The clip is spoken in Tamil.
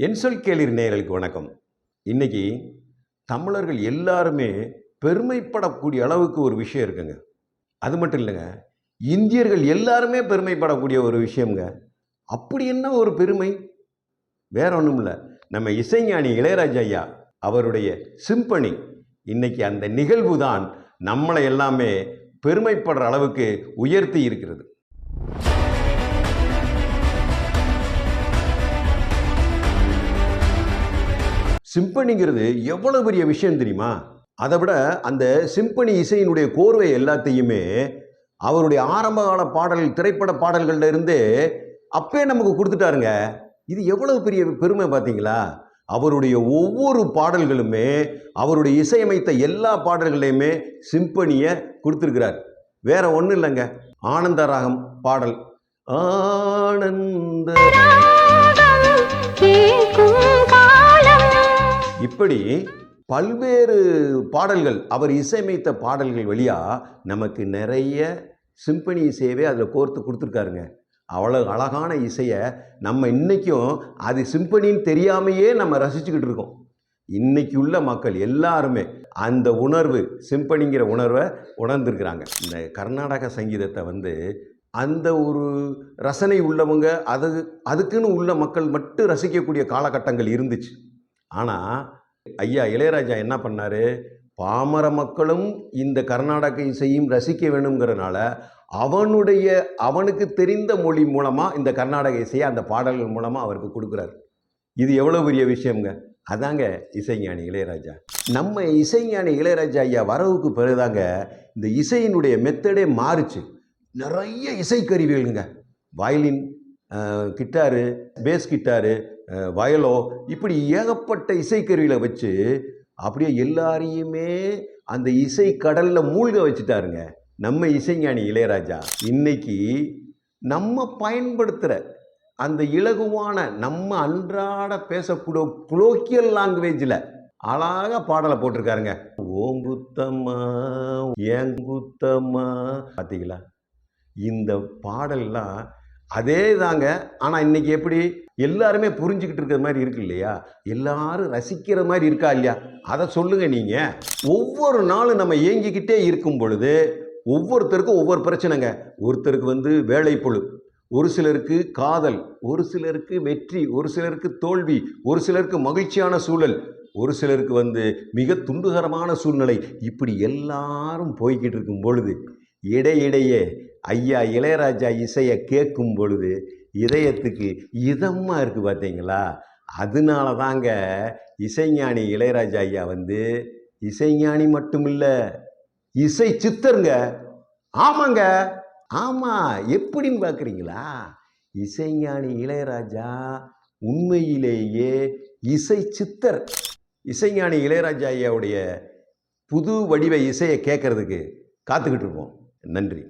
என் சொல் கேளீர் நேயர்களுக்கு வணக்கம். இன்னைக்கு தமிழர்கள் எல்லாருமே பெருமைப்படக்கூடிய அளவுக்கு ஒரு விஷயம் இருக்குங்க. அது மட்டும் இல்லைங்க, இந்தியர்கள் எல்லாருமே பெருமைப்படக்கூடிய ஒரு விஷயம்ங்க. அப்படி என்ன ஒரு பெருமை? வேற ஒன்றும் இல்லை, நம்ம இசைஞானி இளையராஜா ஐயா அவருடைய சிம்பனி. இன்னைக்கு அந்த நிகழ்வு தான் நம்மளை எல்லாமே பெருமைப்படுற அளவுக்கு உயர்த்தி இருக்கிறது. சிம்பனிங்கிறது எவ்வளவு பெரிய விஷயம் தெரியுமா? அதை விட அந்த சிம்பனி இசையினுடைய கோர்வை எல்லாத்தையுமே அவருடைய ஆரம்பகால பாடல்கள், திரைப்பட பாடல்கள்ல இருந்தே அப்பே நமக்கு கொடுத்துட்டாருங்க. இது எவ்வளவு பெரிய பெருமை பார்த்தீங்களா? அவருடைய ஒவ்வொரு பாடல்களுமே, அவருடைய இசையமைத்த எல்லா பாடல்களையுமே சிம்பனியை கொடுத்துருக்கிறார். வேற ஒன்றும் இல்லைங்க, ஆனந்த ராகம் பாடல், ஆனந்த இப்படி பல்வேறு பாடல்கள், அவர் இசையமைத்த பாடல்கள் வழியா நமக்கு நிறைய சிம்பனி இசையவே அதில் கோர்த்து கொடுத்துருக்காருங்க. அவ்வளோ அழகான இசையை நம்ம இன்றைக்கும் அது சிம்பனின்னு தெரியாமையே நம்ம ரசிச்சுக்கிட்டு இருக்கோம். இன்னைக்கு உள்ள மக்கள் எல்லாருமே அந்த உணர்வு, சிம்பனிங்கிற உணர்வை உணர்ந்துருக்கிறாங்க. இந்த கர்நாடக சங்கீதத்தை அந்த ஒரு ரசனை உள்ளவங்க, அதுக்குன்னு உள்ள மக்கள் மட்டும் ரசிக்கக்கூடிய காலகட்டங்கள் இருந்துச்சு. ஆனால் ஐயா இளையராஜா என்ன பண்ணார்? பாமர மக்களும் இந்த கர்நாடக இசையும் ரசிக்க வேணுங்கிறனால அவனுக்கு தெரிந்த மொழி மூலமாக இந்த கர்நாடக இசையை அந்த பாடல்கள் மூலமாக அவருக்கு கொடுக்குறாரு. இது எவ்வளோ பெரிய விஷயங்க. அதாங்க இசைஞானி இளையராஜா. நம்ம இசைஞானி இளையராஜா ஐயா வரவுக்கு பிறகுதாங்க இந்த இசையினுடைய மெத்தடே மாறுச்சு. நிறைய இசைக்கருவிகளுங்க, வயலின், கிட்டாரு, பேஸ் கிட்டாரு, வயலோ, இப்படி ஏகப்பட்ட இசைக்கருவிகளை வச்சு அப்படியே எல்லாரையுமே அந்த இசை கடல்ல மூழ்க வச்சுட்டாருங்க நம்ம இசைஞானி இளையராஜா. இன்னைக்கு நம்ம பயன்படுத்துகிற அந்த இலகுவான, நம்ம அன்றாட பேசக்கூடிய குலோக்கியல் லாங்குவேஜில் அழகாக பாடலை போட்டிருக்காருங்க. ஓங்குத்தம்மா ஏங்குத்தம்மா, பார்த்தீங்களா? இந்த பாடல்லாம் அதே தாங்க. ஆனால் இன்னைக்கு எப்படி எல்லாருமே புரிஞ்சுக்கிட்டு இருக்கிற மாதிரி இருக்கு இல்லையா? எல்லாரும் ரசிக்கிற மாதிரி இருக்கா இல்லையா? அதை சொல்லுங்க நீங்க. ஒவ்வொரு நாளும் நம்ம ஏங்கிக்கிட்டே இருக்கும் பொழுது ஒவ்வொருத்தருக்கும் ஒவ்வொரு பிரச்சனைங்க. ஒருத்தருக்கு வேலைப்பளு, ஒரு சிலருக்கு காதல், ஒரு சிலருக்கு வெற்றி, ஒரு சிலருக்கு தோல்வி, ஒரு சிலருக்கு மகிழ்ச்சியான சூழல், ஒரு சிலருக்கு மிக துன்பகரமான சூழ்நிலை. இப்படி எல்லாரும் போய்கிட்டு இருக்கும் பொழுது இடையிடையே ஐயா இளையராஜா இசையை கேட்கும் பொழுது இதயத்துக்கு இதமாக இருக்குது, பார்த்தீங்களா? அதனால தாங்க இசைஞானி இளையராஜா ஐயா இசைஞானி மட்டும் இல்லை, இசை சித்தருங்க. ஆமாங்க, ஆமாம். எப்படின்னு பார்க்குறீங்களா? இசைஞானி இளையராஜா உண்மையிலேயே இசை சித்தர். இசைஞானி இளையராஜா ஐயாவுடைய புது வடிவ இசையை கேட்கறதுக்கு காத்துக்கிட்டு இருப்போம். நன்றி.